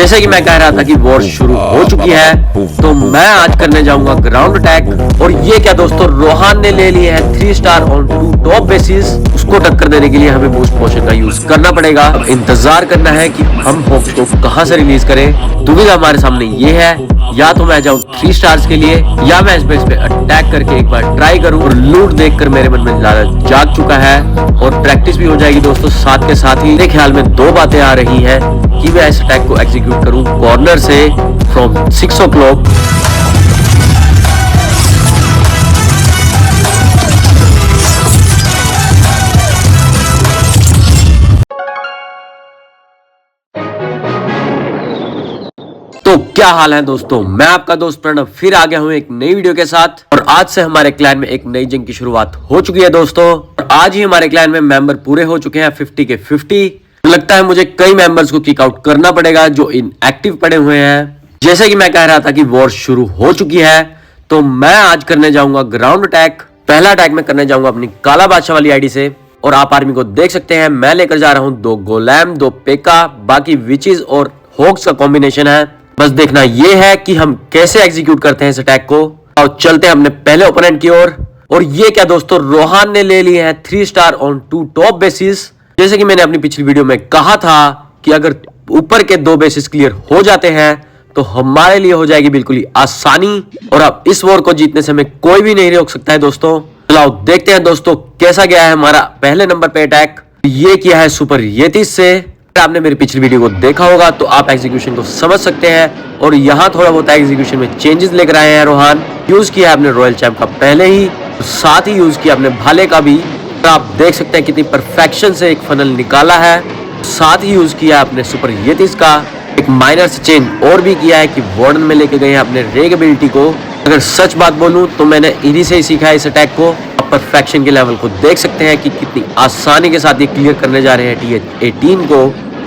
जैसे कि मैं कह रहा था कि वॉर शुरू हो चुकी है, तो मैं आज करने जाऊंगा ग्राउंड अटैक। और ये क्या दोस्तों, रोहान ने ले लिए है 3 स्टार ऑन 2 टॉप बेसिस। उसको टक्कर देने के लिए हमें बूस्ट पोशन का यूज करना पड़ेगा। अब इंतजार करना है कि हम होक्स को कहां से रिलीज करें। दुविधा हमारे सामने ये है, या तो मैं जाऊं 3 स्टार्स के लिए, या मैं इस बेस पे अटैक करके एक बार ट्राई करूं। और लूट देखकर मेरे मन में लालच जाग चुका है और प्रैक्टिस भी हो जाएगी दोस्तों। साथ के साथ ही मेरे ख्याल में 2 बातें आ रही हैं कि मैं इस अटैक को एग्जीक्यूट करूं कॉर्नर से फ्रॉम 6 o'clock। तो क्या हाल है दोस्तों, मैं आपका दोस्त प्रणव फिर आ गया हूं एक नई वीडियो के साथ। और आज से हमारे क्लैन में एक नई जंग की शुरुआत हो चुकी है दोस्तों। और आज ही हमारे क्लैन में मेंबर पूरे हो चुके हैं 50 के 50। लगता है मुझे कई मेंबर्स को किक आउट करना पड़ेगा जो इनएक्टिव पड़े हुए हैं। जैसे कि मैं कह रहा था कि वॉर शुरू हो चुकी है, तो मैं आज करने जाऊंगा ग्राउंड अटैक। पहला अटैक मैं करने जाऊंगा अपनी काला बादशाह वाली आईडी से। और आप आर्मी को देख सकते हैं, मैं लेकर जा रहा हूं 2 गोलैम, 2 पेका, बाकी विचेस और होक्स का कॉम्बिनेशन है। बस देखना ये है कि हम कैसे एग्जीक्यूट करते हैं इस अटैक को। और चलते हैं अपने पहले ओपोनेंट की ओर। और ये क्या दोस्तों, रोहान ने ले लिए हैं 3 स्टार ऑन 2 टॉप बेसिस। जैसे कि मैंने अपनी पिछली वीडियो में कहा था कि अगर ऊपर के 2 बेसिस क्लियर हो जाते हैं तो हमारे लिए हो जाएगी बिल्कुल ही आसानी। और अब इस वॉर को जीतने से हमें कोई भी नहीं रोक सकता है दोस्तों। चलो देखते हैं दोस्तों कैसा गया है हमारा पहले नंबर पे अटैक। ये किया है सुपर येतिस से। आपने मेरी पिछली वीडियो को देखा होगा तो आप एग्जीक्यूशन को समझ सकते हैं। और यहाँ थोड़ा बहुत एग्जीक्यूशन में चेंजेस लेकर आए हैं रोहान। यूज किया है आपने रॉयल चैंप का पहले ही, साथ ही यूज किया आपने भाले का भी। तो आप देख सकते हैं कितनी परफेक्शन से एक फनल निकाला है। साथ ही यूज किया आपने सुपर येतिस का एक माइनर से चेंज और भी किया है कि वार्डन में लेके गए हैं अपने रेग एबिलिटी को। अगर सच बात बोलूं तो मैंने इन्हीं से ही सीखा है इस अटैक को। परफेक्शन के लेवल को देख सकते हैं कि कितनी आसानी के साथ ये क्लियर करने जा रहे हैं TH-18 को।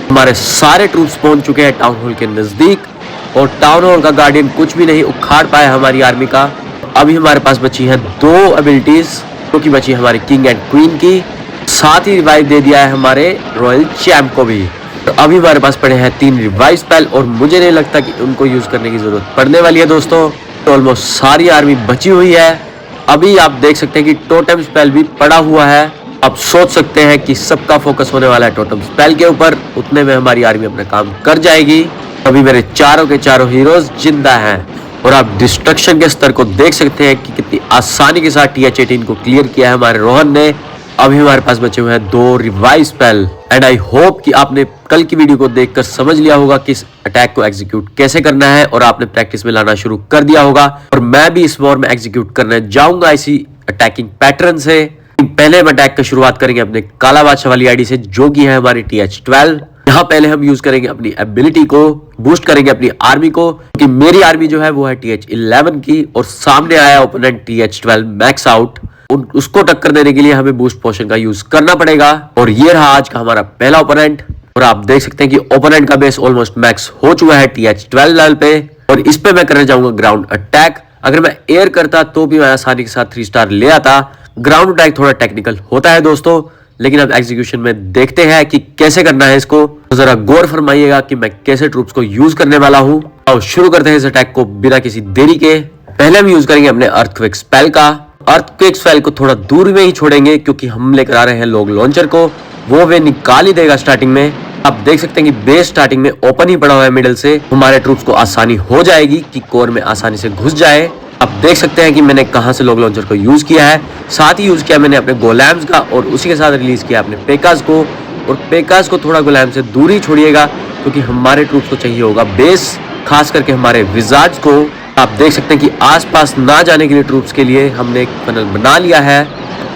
हमारे सारे ट्रूप्स पहुंच चुके हैं टाउन हॉल के नजदीक। और टाउन हॉल का गार्डियन कुछ भी नहीं उखाड़ पाया हमारी आर्मी का। अभी हमारे पास बची है 2 एबिलिटीज, जो कि बची हमारे किंग एंड क्वीन की। साथ ही रिवाइव दे दिया है हमारे रॉयल चैंप को भी। तो अभी हमारे पास पड़े हैं 3 रिवाइव स्पेल और मुझे नहीं लगता कि उनको यूज करने की जरूरत पड़ने वाली है दोस्तों। तो ऑलमोस्ट सारी आर्मी बची हुई है। अभी आप देख सकते हैं कि टोटम स्पेल भी पड़ा हुआ है। आप सोच सकते हैं कि सबका फोकस होने वाला है टोटम स्पेल के ऊपर। उतने में हमारी आर्मी अपना काम कर जाएगी। अभी मेरे चारों के चारों हीरोज जिंदा हैं। और आप डिस्ट्रक्शन के स्तर को देख सकते हैं कि कितनी आसानी के साथ TH-18 को क्लियर किया है हमारे रोहन ने। अभी हमारे पास बचे हुए हैं 2 revive spell. And I hope कि आपने कल की वीडियो को देखकर समझ लिया होगा कि इस अटैक को एग्जीक्यूट कैसे करना है और आपने प्रैक्टिस में लाना शुरू कर दिया होगा। और मैं भी इस वॉर में एग्जीक्यूट करने जाऊंगा इसी अटैकिंग पैटर्न से। पहले हम अटैक की शुरुआत करेंगे अपने काला बादशाह वाली आईडी से, जो कि है हमारी TH-12। यहाँ पहले हम यूज करेंगे अपनी एबिलिटी को, बूस्ट करेंगे अपनी आर्मी को, क्योंकि मेरी आर्मी जो है वो है TH-11 की। और सामने आया ओपोनेंट TH-12 मैक्स आउट। उसको टक्कर देने के लिए हमें बूस्ट पोशन का यूज करना पड़ेगा। और ये रहा आज का हमारा पहला ओपोनेंट। और आप देख सकते हैं कि ओपोनेंट का बेस ऑलमोस्ट मैक्स हो चुका है TH-12 लेवल पे। और इस पे मैं करने जाऊंगा ग्राउंड अटैक। अगर मैं एयर करता तो भी मैं आसानी के साथ 3 स्टार ले आता। ग्राउंड अटैक थोड़ा टेक्निकल होता है दोस्तों, लेकिन अब एग्जीक्यूशन में देखते हैं कि कैसे करना है इसको। तो जरा गौर फरमाइएगा कि मैं कैसे ट्रूप्स को यूज करने वाला हूं। और शुरू करते हैं इस अटैक को बिना किसी देरी के। पहले हम यूज करेंगे अपने अर्थक्वेक स्पेल का। अर्थक्वेक स्पेल को थोड़ा दूर में ही छोड़ेंगे क्योंकि हम लेकर आ रहे हैं लोग लॉन्चर को। वो वे निकाल ही देगा स्टार्टिंग में। आप देख सकते हैं कि बेस स्टार्टिंग में ओपन ही पड़ा हुआ है मिडिल से। हमारे ट्रूप्स को आसानी हो जाएगी कि कोर में आसानी से घुस जाए। आप देख सकते हैं कि मैंने कहां से लोग लॉन्चर को यूज किया है। साथ ही यूज किया मैंने अपने गोलैम्स का और उसी के साथ रिलीज किया अपने पेकास को। और पेकास को थोड़ा गोलैम से दूर ही छोड़िएगा क्योंकि हमारे ट्रूप्स को चाहिए होगा बेस, खास करके हमारे विजार्ड्स को। आप देख सकते हैं कि आसपास ना जाने के लिए ट्रूप्स के लिए हमने एक फनल बना लिया है।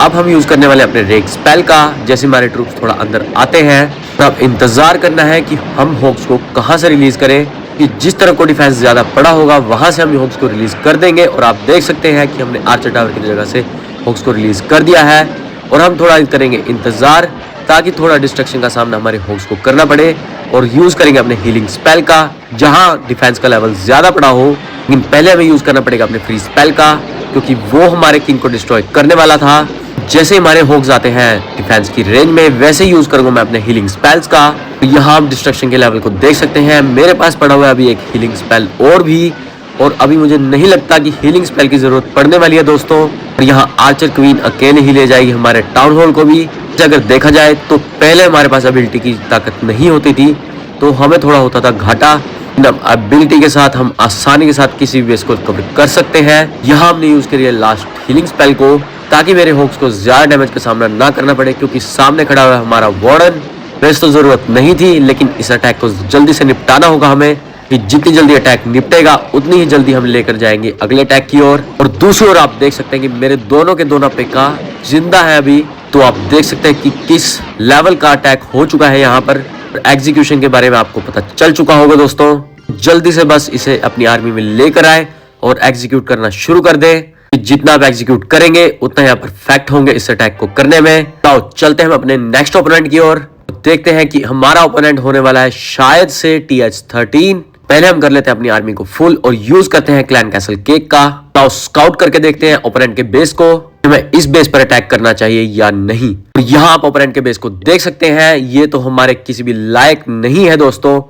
अब हम यूज करने वाले अपने रेग स्पेल का। जैसे हमारे ट्रूप्स थोड़ा अंदर आते हैं तो अब इंतजार करना है कि हम होक्स को कहां से रिलीज करें। कि जिस तरह को डिफेंस ज्यादा पड़ा होगा वहां से हम होक्स को रिलीज कर देंगे। और आप देख सकते हैं कि हमने आर्चर टावर की जगह से होक्स को रिलीज कर दिया है। और हम थोड़ा करेंगे इंतजार ताकि थोड़ा डिस्ट्रक्शन का सामना हमारे होक्स को करना पड़े। और यूज करेंगे अपने हीलिंग स्पेल का जहां डिफेंस का लेवल ज्यादा पड़ा हो। लेकिन पहले हमें यूज करना पड़ेगा अपने फ्री स्पेल का, क्योंकि वो हमारे किंग को डिस्ट्रॉय करने वाला था। जैसे हमारे होक्स आते हैं डिफेंस की रेंज में, वैसे यूज करूंगा मैं अपने हीलिंग स्पेल्स का। यहाँ आप डिस्ट्रक्शन के लेवल को देख सकते हैं। मेरे पास पड़ा हुआ है अभी एक हीलिंग स्पेल और भी, और अभी मुझे नहीं लगता कि हीलिंग स्पेल की जरूरत पड़ने वाली है दोस्तों। और यहाँ आर्चर क्वीन अकेले ही ले जाएगी हमारे टाउन हॉल को भी। अगर देखा जाए तो पहले हमारे पास एबिलिटी की ताकत नहीं होती थी, तो हमें थोड़ा होता था घाटा। एबिलिटी के साथ हम आसानी के साथ किसी भी बेस को कवर कर सकते हैं। यहाँ हमने यूज करी है लास्ट हीलिंग स्पेल को, ताकि मेरे होक्स को ज्यादा डैमेज का सामना ना करना पड़े, क्योंकि सामने खड़ा हुआ है हमारा वार्डन। वैसे तो जरूरत नहीं थी, लेकिन इस अटैक को जल्दी से निपटाना होगा हमें, कि जितनी जल्दी अटैक निपटेगा उतनी ही जल्दी हम लेकर जाएंगे अगले अटैक की ओर। और दूसरी ओर आप देख सकते हैं कि मेरे दोनों के दोनों पेका जिंदा है अभी, तो आप देख सकते हैं कि किस लेवल का अटैक हो चुका है यहाँ पर। एग्जीक्यूशन के बारे में आपको पता चल चुका होगा दोस्तों। जल्दी से बस इसे अपनी आर्मी में लेकर आए और एग्जीक्यूट करना शुरू कर दे। जितना आप एग्जीक्यूट करेंगे उतना यहाँ परफेक्ट होंगे इस अटैक को करने में। तो चलते हैं हम अपने नेक्स्ट ओपोनेंट की ओर, देखते हैं कि हमारा ओपोनेंट होने वाला है शायद से TH13। पहले हम कर लेते हैं अपनी आर्मी को फुल और यूज करते हैं क्लैन कैसल केक का। तो स्काउट करके देखते हैं ओपोनेंट के बेस को, हमें इस बेस पर अटैक करना चाहिए या नहीं। तो यहाँ आप ओपोनेंट के बेस को देख सकते हैं, ये तो हमारे किसी भी लायक नहीं है दोस्तों।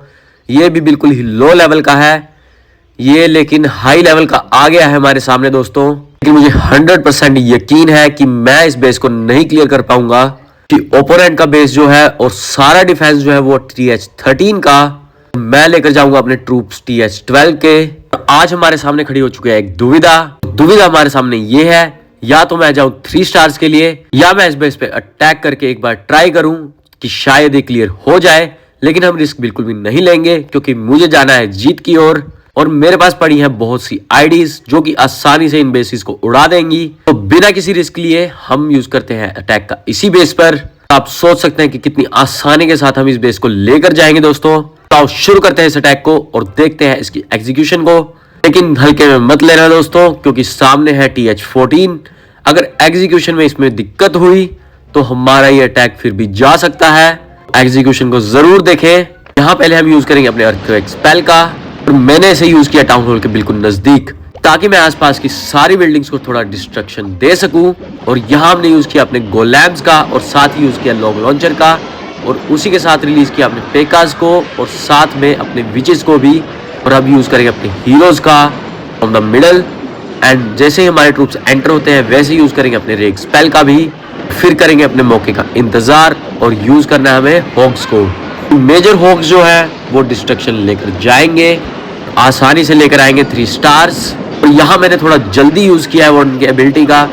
ये भी बिल्कुल ही लो लेवल का है ये, लेकिन हाई लेवल का आ गया है हमारे सामने दोस्तों। लेकिन मुझे 100% यकीन है कि मैं इस बेस को नहीं क्लियर कर पाऊंगा, कि ओपोनेंट का बेस जो है और सारा डिफेंस जो है वो TH13 का मैं लेकर जाऊंगा अपने ट्रूप्स TH12 के। आज हमारे सामने खड़ी हो चुकी है एक दुविधा हमारे सामने ये है, या तो मैं जाऊं 3 स्टार्स के लिए, या मैं इस बेस पे अटैक करके एक बार ट्राई करूं कि शायद ये क्लियर हो जाए। लेकिन हम रिस्क बिल्कुल भी नहीं लेंगे, क्योंकि मुझे जाना है जीत की ओर। और मेरे पास पड़ी है बहुत सी आईडीज जो कि आसानी से इन बेसिस को उड़ा देंगी। तो बिना किसी रिस्क लिए हम यूज करते हैं अटैक का इसी बेस पर। आप सोच सकते हैं कि कितनी आसानी के साथ हम इस बेस को लेकर जाएंगे दोस्तों। तो शुरू करते हैं इस अटैक को और देखते हैं इसकी एग्जीक्यूशन को। लेकिन हल्के में मत लेना दोस्तों, क्योंकि सामने है TH14। अगर एग्जीक्यूशन में इसमें दिक्कत हुई तो हमारा ये अटैक फिर भी जा सकता है। एग्जीक्यूशन को जरूर देखें। यहाँ पहले हम यूज करेंगे अपने अर्थक्वेक स्पेल का, और मैंने इसे यूज किया टाउन हॉल के बिल्कुल नजदीक, ताकि मैं आसपास की सारी बिल्डिंग्स को थोड़ा डिस्ट्रक्शन दे सकूं। और यहाँ हमने यूज किया अपने गोलैम्स का, और साथ ही यूज किया लॉन्ग लॉन्चर का, और उसी के साथ रिलीज किया अपने पेकास को, और साथ में अपने विचेस को भी। और अब यूज करेंगे अपने हीरोज का फ्रॉम द मिडल। एंड जैसे ही हमारे ट्रूप्स एंटर होते हैं वैसे यूज करेंगे अपने रेग स्पेल का भी। फिर करेंगे अपने मौके का इंतजार और यूज करना है हमें हॉक्स को। मेजर हॉक्स जो है वो डिस्ट्रक्शन लेकर जाएंगे, आसानी से लेकर आएंगे 3 स्टार्स। और यहाँ मैंने थोड़ा जल्दी यूज किया है उनकी एबिलिटी का,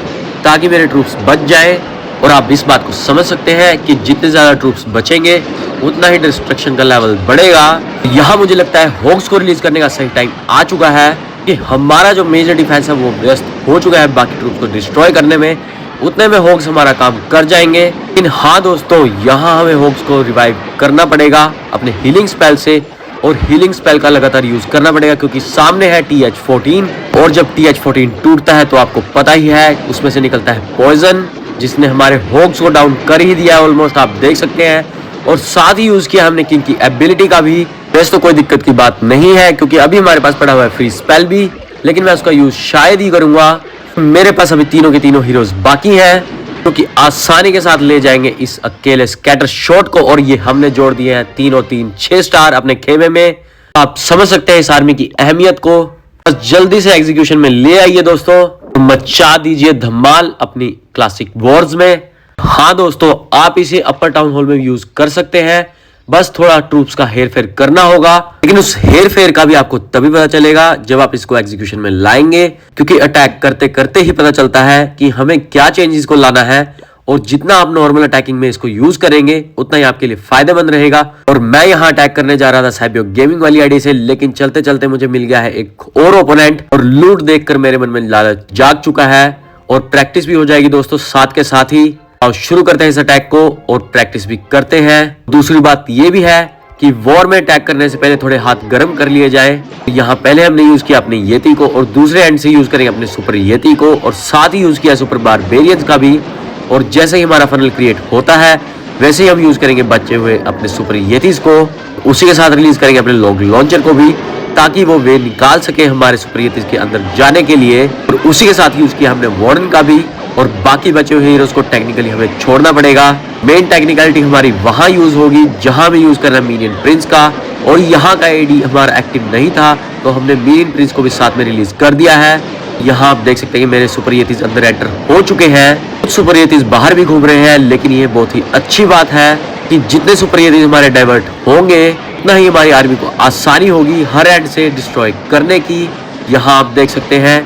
ताकि मेरे ट्रूप्स बच जाए। और आप इस बात को समझ सकते हैं कि जितने ज्यादा ट्रूप्स बचेंगे उतना ही डिस्ट्रक्शन का लेवल बढ़ेगा। यहाँ मुझे लगता है हॉक्स को रिलीज करने का सही टाइम आ चुका है, कि हमारा जो मेजर डिफेंस है वो व्यस्त हो चुका है बाकी ट्रूप्स को डिस्ट्रॉय करने में। उतने में हॉक्स हमारा काम कर जाएंगे। लेकिन हाँ दोस्तों, यहाँ हमें हॉक्स को रिवाइव करना पड़ेगा अपने हीलिंग स्पेल से, और हीलिंग स्पेल का लगातार यूज करना पड़ेगा, क्योंकि सामने है TH14। और जब TH14 टूटता है तो आपको पता ही है उसमें से निकलता है पॉइजन, जिसने हमारे हॉक्स को डाउन कर ही दिया है ऑलमोस्ट, आप देख सकते हैं। और साथ ही यूज किया हमने किंग की एबिलिटी का भी। वैसे तो कोई दिक्कत की बात नहीं है, क्योंकि अभी हमारे पास पड़ा हुआ है फ्री स्पेल भी, लेकिन मैं उसका यूज शायद ही करूंगा। मेरे पास अभी तीनों के तीनों हीरोज बाकी हैं, क्योंकि आसानी के साथ ले जाएंगे इस अकेले स्कैटर शॉट को। और ये हमने जोड़ दिए हैं 3 और 3 6 स्टार अपने खेमे में। आप समझ सकते हैं इस आर्मी की अहमियत को। बस जल्दी से एग्जीक्यूशन में ले आइए दोस्तों, मचा दीजिए धमाल अपनी क्लासिक वॉर्स में। हाँ दोस्तों, आप इसे अपर टाउन हॉल में यूज कर सकते हैं, बस थोड़ा ट्रूप्स का हेर फेर करना होगा। लेकिन उस हेर फेर का भी आपको तभी पता चलेगा जब आप इसको एग्जीक्यूशन में लाएंगे, क्योंकि अटैक करते करते ही पता चलता है कि हमें क्या चेंजेस को लाना है। और जितना आप नॉर्मल अटैकिंग में इसको यूज करेंगे उतना ही आपके लिए फायदेमंद रहेगा। और मैं यहाँ अटैक करने जा रहा था साइबियो गेमिंग वाली आईडी से, लेकिन चलते चलते मुझे मिल गया है एक और ओपोनेंट, और लूट देखकर मेरे मन में लालच जाग चुका है। और प्रैक्टिस भी हो जाएगी दोस्तों साथ के साथ ही। और शुरू करते हैं इस अटैक को और प्रैक्टिस भी करते हैं। दूसरी बात ये भी है कि वॉर में अटैक करने से पहले थोड़े हाथ गर्म कर लिए जाए। यहाँ पहले हमने यूज किया अपने येती को, और दूसरे एंड से यूज करेंगे अपने सुपर येती को, और साथ ही यूज किया सुपर बारबेरियंस का भी। और जैसे ही हमारा फनल क्रिएट होता है वैसे ही हम यूज करेंगे बचे हुए अपने सुपर येतीज को। उसी के साथ रिलीज करेंगे अपने लॉन्ग लॉन्चर को भी, ताकि वो वे निकाल सके हमारे सुपर येतीज के अंदर जाने के लिए। और उसी के साथ यूज किया हमने वार्डन का भी, और बाकी बचे हुए हीरोज को टेक्निकली हमें छोड़ना पड़ेगा। मेन टेक्निकलिटी हमारी वहां यूज होगी जहां भी यूज करना मीनियन प्रिंस का, और यहाँ का एडी हमारा एक्टिव नहीं था तो हमने मीनियन प्रिंस को भी साथ में रिलीज कर दिया है। यहाँ आप देख सकते हैं कि मेरे सुपर येतीज अंदर एंटर हो चुके हैं, कुछ सुपर येतीज बाहर भी घूम रहे हैं, लेकिन ये बहुत ही अच्छी बात है कि जितने सुपर येतीज हमारे डाइवर्ट होंगे उतना ही हमारी आर्मी को आसानी होगी हर एंड से डिस्ट्रॉय करने की। यहाँ आप देख सकते हैं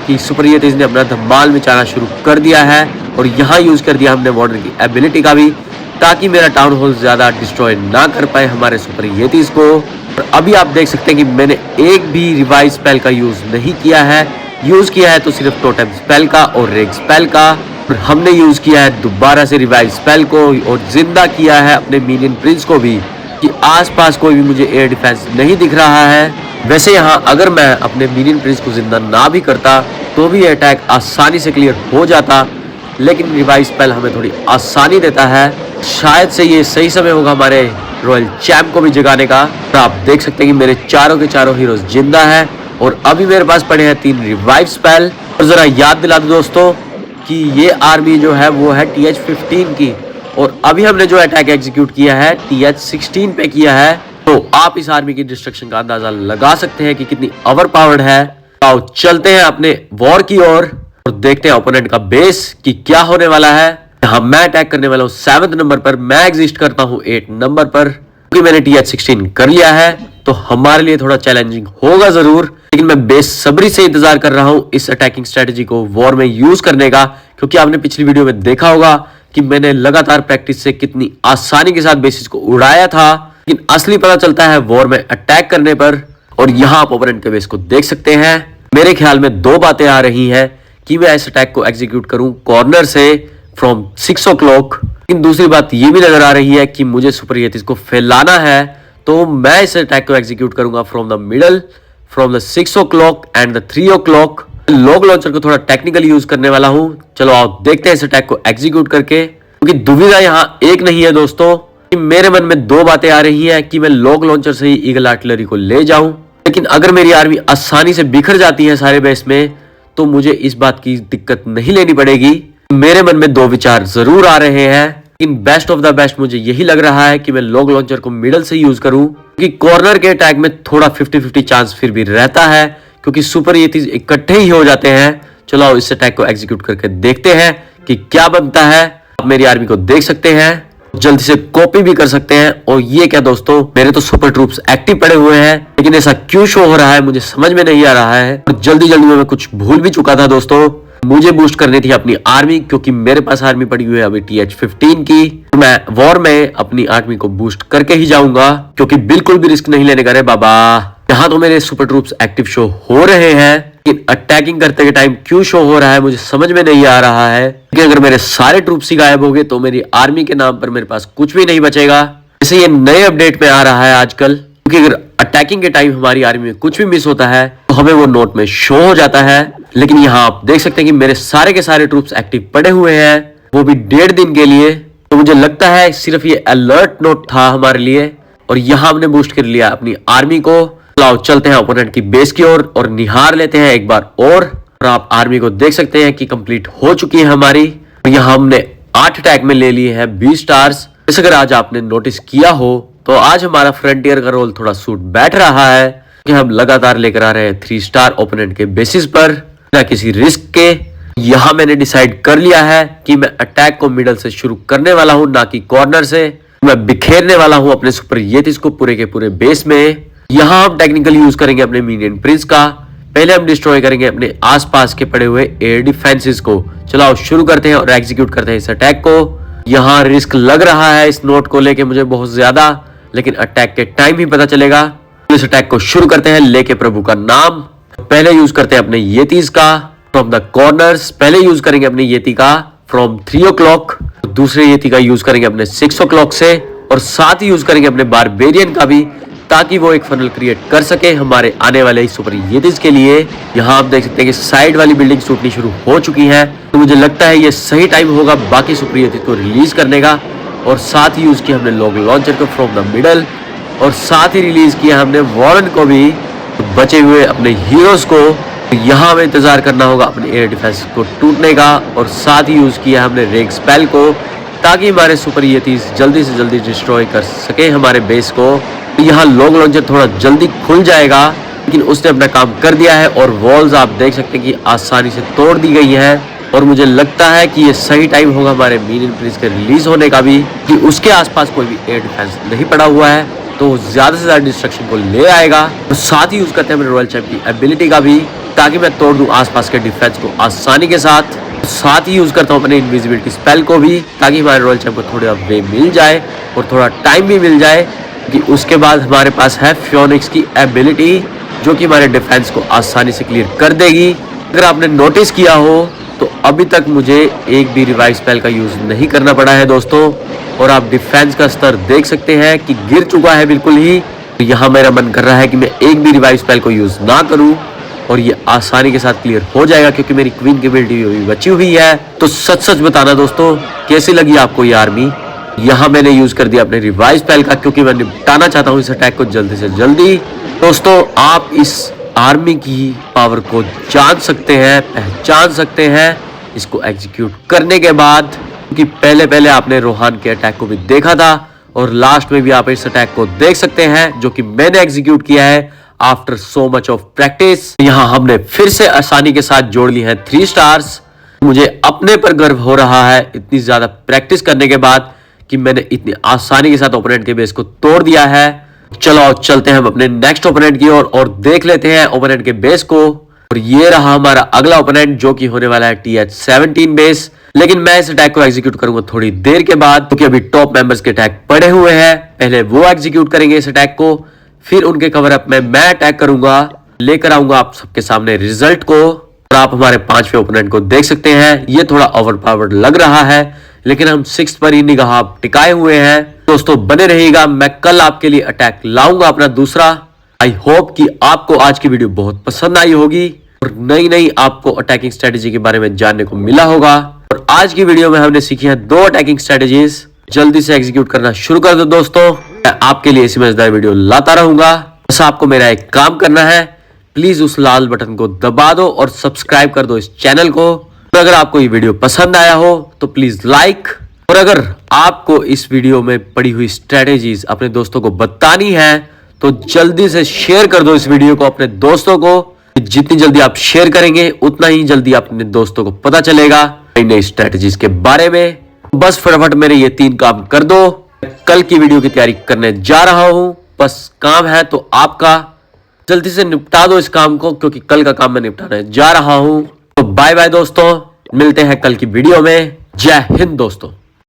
कि सुपर येतीज ने अपना धमाल मचाना शुरू कर दिया है, और यहाँ यूज कर दिया हमने वार्डन की एबिलिटी का भी, ताकि मेरा टाउन हॉल ज्यादा डिस्ट्रॉय ना कर पाए हमारे सुपर येतीज को। और अभी आप देख सकते हैं कि मैंने एक भी रिवाइव स्पेल का यूज नहीं किया है, यूज किया है तो सिर्फ टोटेम स्पेल का और रेग स्पेल का। और हमने यूज किया है दोबारा से रिवाइव स्पेल को, और जिंदा किया है अपने मीनियन प्रिंस को भी, कि आसपास कोई भी मुझे एयर डिफेंस नहीं दिख रहा है। वैसे यहाँ अगर मैं अपने मीनियन प्रिंस को जिंदा ना भी करता तो भी अटैक आसानी से क्लियर हो जाता, लेकिन रिवाइव स्पेल हमें थोड़ी आसानी देता है। शायद से ये सही समय होगा हमारे रॉयल चैम्प को भी जगाने का। तो आप देख सकते हैं कि मेरे चारों के चारों हीरोज जिंदा है, और अभी मेरे पास पड़े हैं 3 रिवाइव स्पेल। और जरा याद दिला दो दोस्तों कि ये आर्मी जो है वो है TH-15 की, और अभी हमने जो अटैक एग्जीक्यूट किया है TH-16 पे किया है। तो आप इस आर्मी की डिस्ट्रक्शन का अंदाजा लगा सकते हैं कि कितनी ओवर पावर्ड है। आओ चलते हैं अपने वॉर की ओर और देखते हैं ओपोनेंट का बेस कि क्या होने वाला है। यहाँ मैं अटैक करने वाला हूँ 7th नंबर पर, मैं एग्जिस्ट करता हूँ 8 नंबर पर, क्योंकि मैंने TH-16 कर लिया है तो हमारे लिए थोड़ा चैलेंजिंग होगा जरूर, लेकिन मैं बेसब्री से इंतजार कर रहा हूँ इस अटैकिंग स्ट्रेटेजी को वॉर में यूज करने का, क्योंकि आपने पिछली वीडियो में देखा होगा कि मैंने लगातार प्रैक्टिस से कितनी आसानी के साथ बेसिस को उड़ाया था, लेकिन असली पता चलता है वॉर में अटैक करने पर। और यहाँ आप ओपोनेंट के बेस को देख सकते हैं। मेरे ख्याल में 2 बातें आ रही हैं कि मैं इस अटैक को एग्जीक्यूट करूं कॉर्नर से फ्रॉम 6 o'clock, लेकिन दूसरी बात ये भी नजर आ रही है कि मुझे सुपर येतीज को फैलाना है, तो मैं इस अटैक को एग्जीक्यूट करूंगा from the middle, from the 6 o'clock and the 3 o'clock। Log launcher को थोड़ा टेक्निकल यूज करने वाला हूं। चलो आप देखते हैं इस अटैक को एग्जीक्यूट करके, क्योंकि दुविधा यहाँ एक नहीं है दोस्तों, कि मेरे मन में 2 बातें आ रही हैं कि मैं लॉग लॉन्चर से ही ईगल आर्टिलरी को ले जाऊं, लेकिन अगर मेरी आर्मी आसानी से बिखर जाती है सारे बेस में तो मुझे इस बात की दिक्कत नहीं लेनी पड़ेगी। मेरे मन में 2 विचार जरूर आ रहे हैं, लेकिन बेस्ट ऑफ द बेस्ट मुझे यही लग रहा है कि मैं लॉग लॉन्चर को मिडल से यूज करूं, क्योंकि कॉर्नर के अटैक में थोड़ा 50-50 चांस फिर भी रहता है, क्योंकि सुपर येतीज इकट्ठे ही हो जाते हैं। चलो इस अटैक को एग्जीक्यूट करके देखते हैं कि क्या बनता है। आप मेरी आर्मी को देख सकते हैं, जल्दी से कॉपी भी कर सकते हैं। और ये क्या दोस्तों, मेरे तो सुपर ट्रूप्स एक्टिव पड़े हुए हैं, लेकिन ऐसा क्यों शो हो रहा है मुझे समझ में नहीं आ रहा है। और जल्दी जल्दी में मैं कुछ भूल भी चुका था दोस्तों, मुझे बूस्ट करनी थी अपनी आर्मी, क्योंकि मेरे पास आर्मी पड़ी हुई है अभी TH-15 की। मैं वॉर में अपनी आर्मी को बूस्ट करके ही जाऊंगा, क्योंकि बिल्कुल भी रिस्क नहीं लेने का रे बाबा। यहाँ तो मेरे सुपर ट्रूप्स एक्टिव शो हो रहे हैं, लेकिन अटैकिंग करते के टाइम क्यों शो हो रहा है मुझे समझ में नहीं आ रहा है। क्योंकि अगर मेरे सारे ट्रूप्स ही गायब हो गए तो मेरी आर्मी के नाम पर मेरे पास कुछ भी नहीं बचेगा। जैसे ये नए अपडेट में आ रहा है आजकल, क्योंकि अगर अटैकिंग के टाइम हमारी आर्मी में कुछ भी मिस होता है तो हमें वो नोट में शो हो जाता है। लेकिन यहाँ आप देख सकते हैं कि मेरे सारे के सारे ट्रूप्स एक्टिव पड़े हुए हैं, वो भी 1.5 दिन के लिए। तो मुझे लगता है सिर्फ ये अलर्ट नोट था हमारे लिए, और यहाँ हमने बूस्ट कर लिया अपनी आर्मी को। लाओ चलते हैं ओपोनेंट की बेस की ओर और निहार लेते हैं एक बार और आप आर्मी को देख सकते हैं कि कंप्लीट हो चुकी है हमारी। यहाँ हमने 8 अटैक में ले लिए हैं 20 स्टार्स। जैसे अगर आज आपने नोटिस किया हो तो आज हमारा फ्रंटियर का रोल थोड़ा सूट बैठ रहा है, कि हम लगातार लेकर आ रहे हैं 3 स्टार ओपोनेंट के बेसिस पर बिना किसी रिस्क के। यहाँ मैंने डिसाइड कर लिया है कि मैं अटैक को मिडल से शुरू करने वाला हूँ, ना कि कॉर्नर से। मैं बिखेरने वाला हूँ अपने सुपर येतीज को पूरे के पूरे बेस में। यहाँ हम टेक्निकल यूज करेंगे अपने मीनियन प्रिंस का। पहले हम डिस्ट्रॉय करेंगे अपने आसपास के पड़े हुए एयर डिफेंसेस को। चलो आओ शुरू करते हैं और एग्जीक्यूट करते हैं इस अटैक को। यहाँ रिस्क लग रहा है इस नोट को लेके मुझे बहुत ज्यादा, लेकिन अटैक के टाइम ही पता चलेगा। इस अटैक को शुरू करते हैं लेके प्रभु का नाम। पहले यूज करते हैं अपने येतीज का फ्रॉम द कॉर्नर्स। पहले यूज करेंगे अपने येती का फ्रॉम 3 o'clock, दूसरे येती का यूज करेंगे अपने 6 o'clock से, और साथ ही यूज करेंगे अपने बारबेरियन का भी, ताकि वो एक फनल क्रिएट कर सके हमारे आने वाले सुपर येतीज के लिए। यहाँ आप देख सकते हैं कि साइड वाली बिल्डिंग टूटनी शुरू हो चुकी है, तो मुझे लगता है ये सही टाइम होगा बाकी सुपर येतीज को रिलीज करने का। और साथ ही यूज किया हमने लॉग लॉन्चर को फ्रॉम द मिडल, और साथ ही रिलीज किया हमने वॉरन को भी, बचे हुए अपने हीरोज को। यहाँ हमें इंतजार करना होगा अपने एयर डिफेंस को टूटने का, और साथ ही यूज किया हमने रेग स्पेल को, ताकि हमारे सुपर येतीस जल्दी से जल्दी डिस्ट्रॉय कर सके हमारे बेस को। यहाँ लॉन्ग लॉन्चर थोड़ा जल्दी खुल जाएगा, लेकिन उसने अपना काम कर दिया है और वॉल्स आप देख सकते हैं कि आसानी से तोड़ दी गई है। और मुझे लगता है कि ये सही टाइम होगा हमारे मीन प्रिंस के रिलीज होने का भी, कि उसके आसपास कोई भी एयर डिफेंस नहीं पड़ा हुआ है, तो ज्यादा से ज्यादा डिस्ट्रक्शन को ले आएगा। और साथ ही यूज करते हैं मेरे रॉयल चैंप की एबिलिटी का भी, ताकि मैं तोड़ दूं आसपास के डिफेंस को आसानी के साथ। साथ ही यूज करता हूं अपने इनविजिबिलिटी स्पेल को भी, ताकि हमारे रॉयल चैंप को थोड़ा वे मिल जाए और थोड़ा टाइम भी मिल जाए। कि उसके बाद हमारे पास है फियोनिक्स की एबिलिटी, जो कि हमारे डिफेंस को आसानी से क्लियर कर देगी। अगर आपने नोटिस किया हो तो अभी तक मुझे एक भी रिवाइव स्पेल का यूज नहीं करना पड़ा है दोस्तों। और आप डिफेंस का स्तर देख सकते हैं कि गिर चुका है बिल्कुल ही। तो यहाँ मेरा मन कर रहा है कि मैं एक भी रिवाइव स्पेल को यूज ना करूं और ये आसानी के साथ क्लियर हो जाएगा, क्योंकि मेरी क्वीन की एबिलिटी भी बची हुई है। तो सच सच बताना दोस्तों, कैसी लगी आपको ये आर्मी। यहाँ मैंने यूज कर दिया अपने रिवाइव स्पेल का, क्योंकि मैं निपटाना चाहता हूँ इस अटैक को जल्दी से जल्दी। दोस्तों आप इस आर्मी की पावर को जान सकते हैं, पहचान सकते हैं इसको एग्जीक्यूट करने के बाद, क्योंकि पहले आपने रोहान के अटैक को भी देखा था और लास्ट में भी आप इस अटैक को देख सकते हैं, जो कि मैंने एग्जीक्यूट किया है after so much of practice. यहाँ हमने फिर से आसानी के साथ जोड़ ली है 3 स्टार्स। मुझे अपने पर गर्व हो रहा है इतनी ज्यादा प्रैक्टिस करने के बाद, कि मैंने इतनी आसानी के साथ ओपोनेंट के बेस को तोड़ दिया है। चलो चलते हैं हम अपने नेक्स्ट ओपोनेंट की ओर और देख लेते हैं ओपोनेंट के बेस को। और ये रहा हमारा अगला ओपोनेंट, जो कि होने वाला है TH17 बेस। लेकिन मैं इस अटैक को एग्जीक्यूट करूंगा थोड़ी देर के बाद, क्योंकि अभी टॉप मेंबर्स के अटैक पड़े हुए हैं। पहले वो एग्जीक्यूट करेंगे इस अटैक को, फिर उनके कवर अप में मैं अटैक करूंगा, लेकर आऊंगा आप सबके सामने रिजल्ट को। और आप हमारे 5वें ओपोनेंट को देख सकते हैं, ये थोड़ा ओवरपावर्ड लग रहा है, लेकिन हम 6th पर ही निगाह टिकाए हुए हैं। दोस्तों बने रहिएगा, मैं कल आपके लिए अटैक लाऊंगा अपना दूसरा। आई होप कि आपको आज की वीडियो बहुत पसंद आई होगी और नई आपको अटैकिंग स्ट्रेटेजी के बारे में जानने को मिला होगा। और आज की वीडियो में हमने सीखी है 2 अटैकिंग स्ट्रेटेजीज। जल्दी से एग्जीक्यूट करना शुरू कर दो दोस्तों। मैं आपके लिए ऐसी मजेदार वीडियो लाता रहूंगा। बस आपको मेरा एक काम करना है, प्लीज उस लाल बटन को दबा दो और सब्सक्राइब कर दो इस चैनल को। और अगर आपको ये वीडियो पसंद आया हो तो प्लीज लाइक। और अगर आपको इस वीडियो में पड़ी हुई स्ट्रेटेजीज अपने दोस्तों को बतानी है तो जल्दी से शेयर कर दो इस वीडियो को अपने दोस्तों को। जितनी जल्दी आप शेयर करेंगे उतना ही जल्दी अपने दोस्तों को पता चलेगा नई नई स्ट्रेटेजीज के बारे में। बस फटाफट मेरे ये 3 काम कर दो। कल की वीडियो की तैयारी करने जा रहा हूं, बस काम है तो आपका जल्दी से निपटा दो इस काम को, क्योंकि कल का काम मैं निपटाने जा रहा हूं। तो बाय बाय दोस्तों, मिलते हैं कल की वीडियो में। जय हिंद दोस्तों।